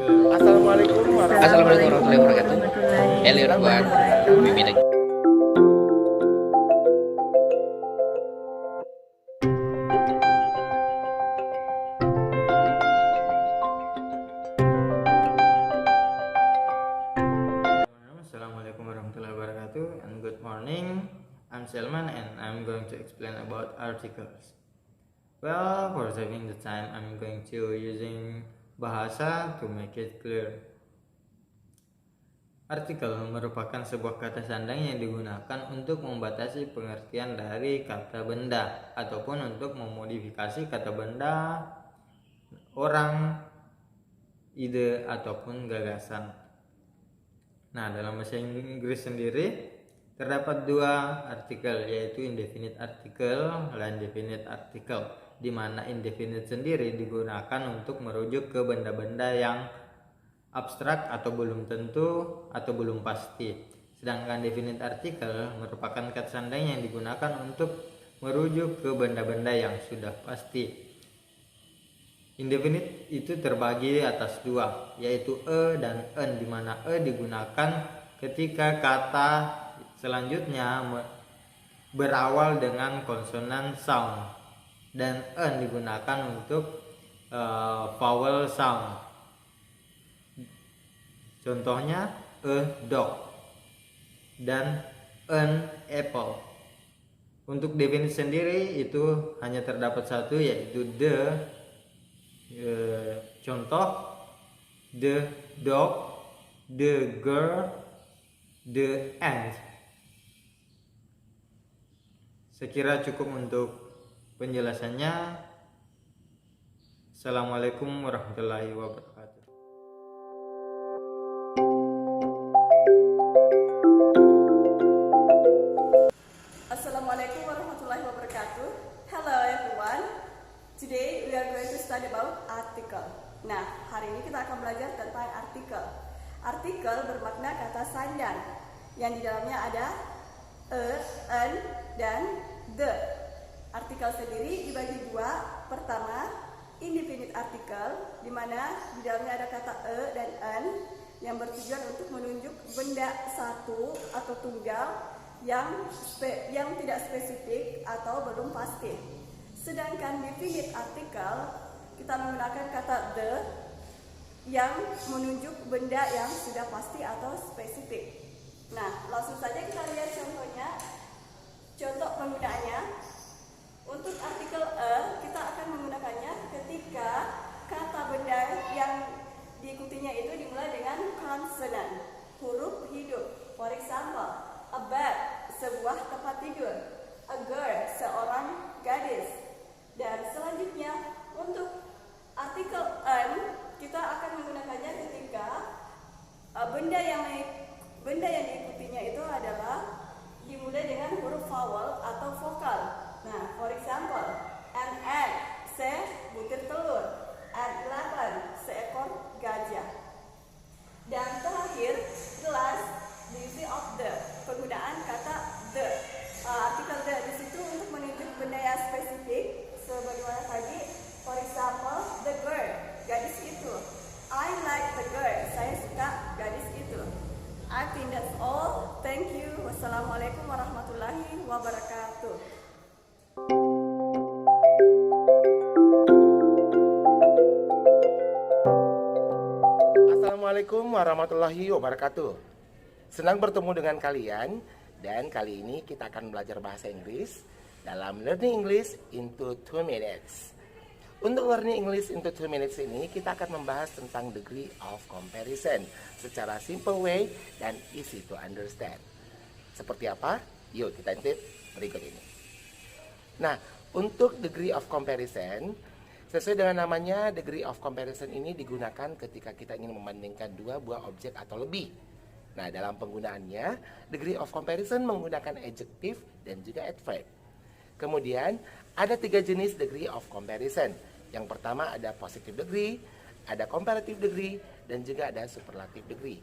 Assalamualaikum warahmatullahi wabarakatuh. Elliot buat Bibi. Assalamualaikum warahmatullahi wabarakatuh and good morning. I'm Selman and I'm going to explain about articles. Well, for saving the time, I'm going to using bahasa to make it clear. Artikel merupakan sebuah kata sandang yang digunakan untuk membatasi pengertian dari kata benda ataupun untuk memodifikasi kata benda, orang, ide ataupun gagasan. Nah, dalam bahasa Inggris sendiri terdapat dua artikel, yaitu indefinite article dan definite article, di mana indefinite sendiri digunakan untuk merujuk ke benda-benda yang abstrak atau belum tentu atau belum pasti. Sedangkan definite article merupakan kata sandang yang digunakan untuk merujuk ke benda-benda yang sudah pasti. Indefinite itu terbagi atas dua, yaitu e dan en, di mana e digunakan ketika kata selanjutnya berawal dengan konsonan sound dan en digunakan untuk vowel sound. Contohnya dog dan an apple. Untuk definisi sendiri itu hanya terdapat satu, yaitu the. Contoh the dog, the girl, the ant. Sekira cukup untuk penjelasannya. Assalamualaikum warahmatullahi wabarakatuh. Assalamualaikum warahmatullahi wabarakatuh. Hello everyone. Today we are going to study about article. Nah, hari ini kita akan belajar tentang artikel. Artikel bermakna kata sandang yang di dalamnya ada an, dan the. Artikel sendiri dibagi dua. Pertama, indefinite article, di mana di dalamnya ada kata dan an yang bertujuan untuk menunjuk benda satu atau tunggal yang tidak spesifik atau belum pasti. Sedangkan definite article kita menggunakan kata the yang menunjuk benda yang sudah pasti atau spesifik. Nah, langsung saja kita lihat contohnya. Contoh penggunaannya. Untuk artikel kita akan menggunakannya ketika kata benda yang diikutinya itu dimulai dengan konsonan, huruf hidup. For example, a bed, sebuah tempat tidur. A girl, seorang gadis. Dan selanjutnya untuk artikel an kita akan menggunakannya ketika benda yang diikutinya itu adalah dimulai dengan huruf vowel atau vokal. Nah, for example, an egg, sebutir telur. An elephant, seekor gajah. Dan terakhir, glass, diisi of the, penggunaan kata the. Artikel the di situ untuk menunjuk benda yang spesifik, sebagaimana tadi. For example, the girl, gadis itu. I like the girl, saya suka gadis itu. I think that's all. Thank you. Wassalamualaikum warahmatullahi wabarakatuh. Assalamualaikum warahmatullahi wabarakatuh. Senang bertemu dengan kalian, dan kali ini kita akan belajar bahasa Inggris dalam Learning English into 2 minutes. Untuk Learning English into 2 minutes ini kita akan membahas tentang degree of comparison secara simple way dan easy to understand. Seperti apa? Yuk kita intip berikut ini. Nah, untuk degree of comparison, sesuai dengan namanya, degree of comparison ini digunakan ketika kita ingin membandingkan dua buah objek atau lebih. Nah, dalam penggunaannya, degree of comparison menggunakan adjective dan juga adverb. Kemudian, ada 3 jenis degree of comparison. Yang pertama ada positive degree, ada comparative degree, dan juga ada superlative degree.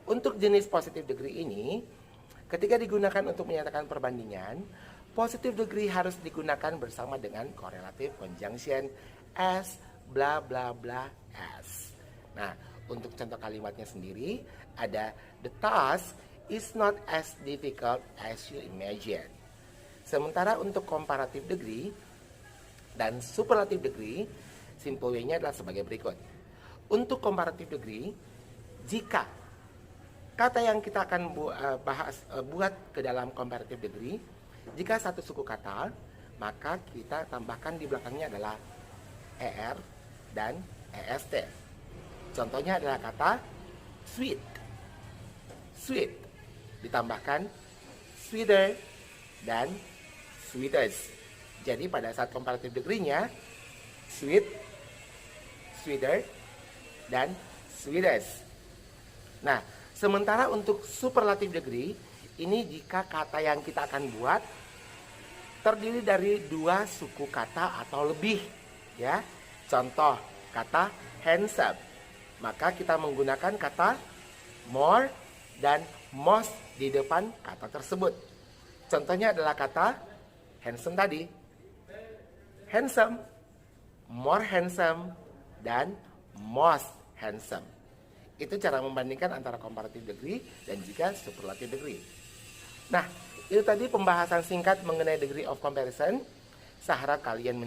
Untuk jenis positive degree ini, ketika digunakan untuk menyatakan perbandingan, positive degree harus digunakan bersama dengan correlative conjunction as bla bla bla as. Nah, untuk contoh kalimatnya sendiri ada the task is not as difficult as you imagine. Sementara untuk comparative degree dan superlative degree, simple way-nya adalah sebagai berikut. Untuk comparative degree, jika kata yang kita akan buat ke dalam comparative degree, jika satu suku kata, maka kita tambahkan di belakangnya adalah er dan est. Contohnya adalah kata sweet. Sweet ditambahkan sweeter dan sweetest. Jadi pada saat comparative degree-nya sweet, sweeter, dan sweetest. Nah, sementara untuk superlative degree, ini jika kata yang kita akan buat terdiri dari dua suku kata atau lebih, ya. Contoh kata handsome, maka kita menggunakan kata more dan most di depan kata tersebut. Contohnya adalah kata handsome tadi. Handsome, more handsome, dan most handsome. Itu cara membandingkan antara comparative degree dan juga superlative degree. Nah, itu tadi pembahasan singkat mengenai degree of comparison. Saya harap kalian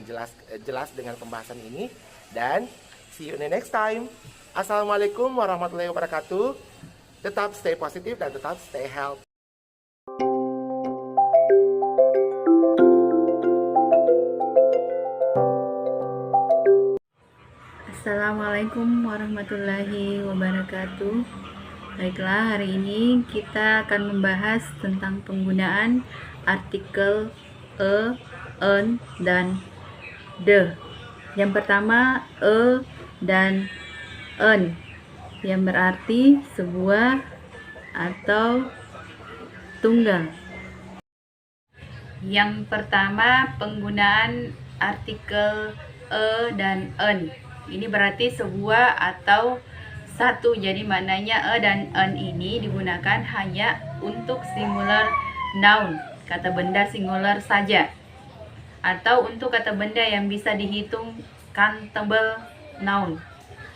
jelas dengan pembahasan ini. Dan see you in the next time. Assalamualaikum warahmatullahi wabarakatuh. Tetap stay positif dan tetap stay healthy. Assalamualaikum warahmatullahi wabarakatuh. Baiklah, hari ini kita akan membahas tentang penggunaan artikel e, en, dan de. Yang pertama, e dan en, yang berarti sebuah atau tunggal. Yang pertama, penggunaan artikel e dan en. Ini berarti sebuah atau satu. Jadi maknanya e dan en ini digunakan hanya untuk singular noun, kata benda singular saja, atau untuk kata benda yang bisa dihitung countable noun.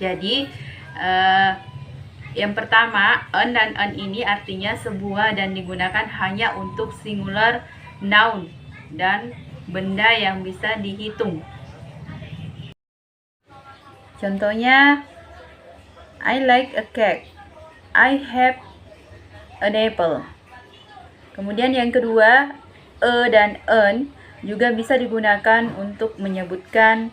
Jadi yang pertama, en dan en ini artinya sebuah dan digunakan hanya untuk singular noun dan benda yang bisa dihitung. Contohnya, I like a cake. I have an apple. Kemudian yang kedua, e dan en juga bisa digunakan untuk menyebutkan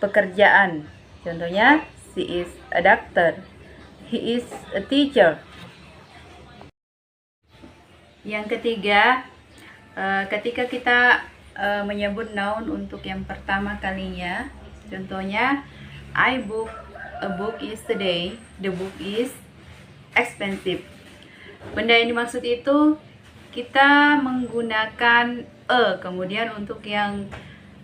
pekerjaan. Contohnya, she is a doctor. He is a teacher. Yang ketiga, ketika kita menyebut noun untuk yang pertama kalinya, contohnya, I booked a book yesterday. The book is expensive. Benda yang dimaksud itu kita menggunakan e. Kemudian untuk yang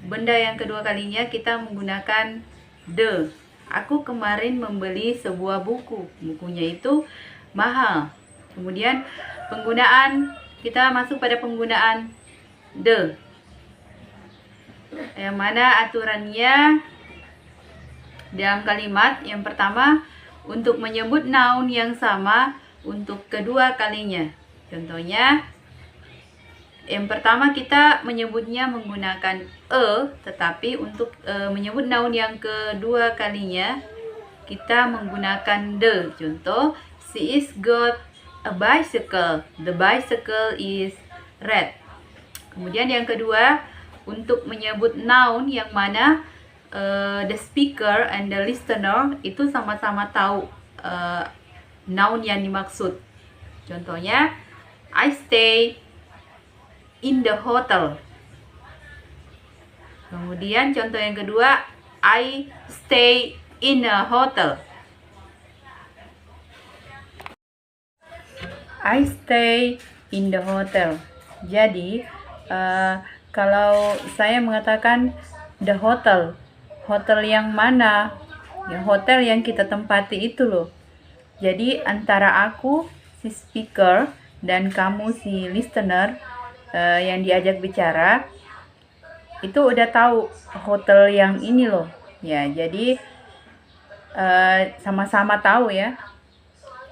benda yang kedua kalinya kita menggunakan the. Aku kemarin membeli sebuah buku. Bukunya itu mahal. Kemudian kita masuk pada penggunaan the. Yang mana aturannya dalam kalimat yang pertama untuk menyebut noun yang sama untuk kedua kalinya. Contohnya, yang pertama kita menyebutnya menggunakan e, tetapi untuk menyebut noun yang kedua kalinya kita menggunakan the. Contoh, she is got a bicycle. The bicycle is red. Kemudian yang kedua, untuk menyebut noun yang mana the speaker and the listener itu sama-sama tahu noun yang dimaksud. Contohnya, I stay in the hotel. Kemudian contoh yang kedua, I stay in a hotel. I stay in the hotel. Jadi kalau saya mengatakan the hotel, hotel yang mana? Yang hotel yang kita tempati itu loh. Jadi antara aku si speaker dan kamu si listener yang diajak bicara itu udah tahu hotel yang ini loh. Ya, jadi sama-sama tahu ya.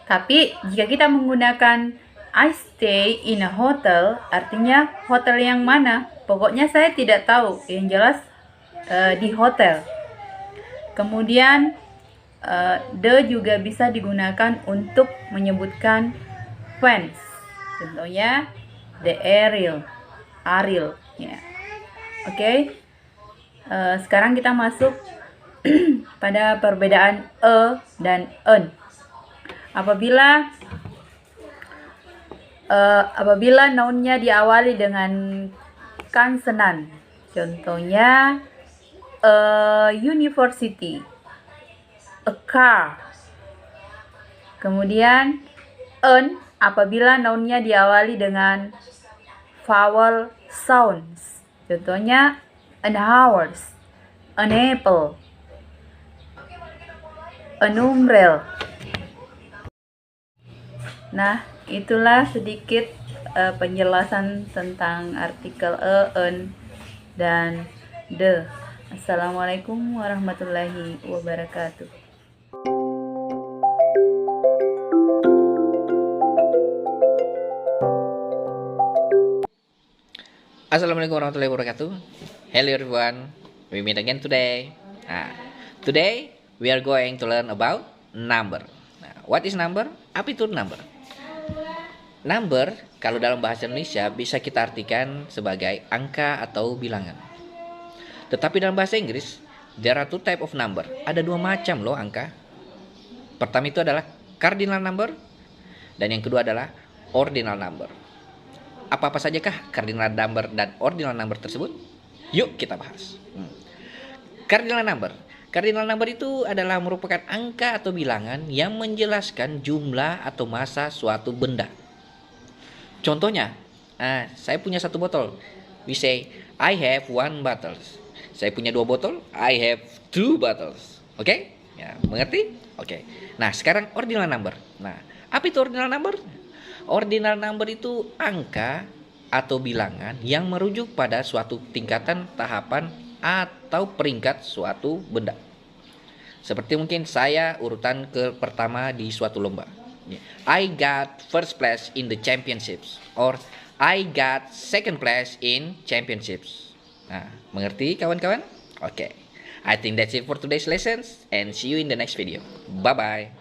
Tapi jika kita menggunakan I stay in a hotel, artinya hotel yang mana? Pokoknya saya tidak tahu, yang jelas di hotel. Kemudian the juga bisa digunakan untuk menyebutkan fence. Contohnya the Ariel ya. Oke. Sekarang kita masuk pada perbedaan dan en. Apabila nounnya diawali dengan konsonan, contohnya a university, a car. Kemudian en apabila nounnya diawali dengan vowel sounds, contohnya an horse, an apple, an umbrella. Nah, itulah sedikit penjelasan tentang artikel en dan the. Assalamualaikum warahmatullahi wabarakatuh. Assalamualaikum warahmatullahi wabarakatuh. Hello everyone, we meet again today. Today we are going to learn about number. What is number? Apa itu number? Number kalau dalam bahasa Indonesia bisa kita artikan sebagai angka atau bilangan. Tetapi dalam bahasa Inggris there are two type of number. Ada dua macam loh angka. Pertama itu adalah cardinal number dan yang kedua adalah ordinal number. Apa-apa sajakah cardinal number dan ordinal number tersebut? Yuk kita bahas. Cardinal number. Cardinal number itu adalah merupakan angka atau bilangan yang menjelaskan jumlah atau massa suatu benda. Contohnya, saya punya satu botol. We say, I have one bottle. Saya punya dua botol. I have two bottles. Oke? Ya, mengerti? Oke. Nah, sekarang ordinal number. Nah, apa itu ordinal number? Ordinal number itu angka atau bilangan yang merujuk pada suatu tingkatan, tahapan, atau peringkat suatu benda. Seperti mungkin saya urutan pertama di suatu lomba. I got first place in the championships, or I got second place in championships. Nah, mengerti kawan-kawan? Oke. I think that's it for today's lessons and see you in the next video. Bye bye.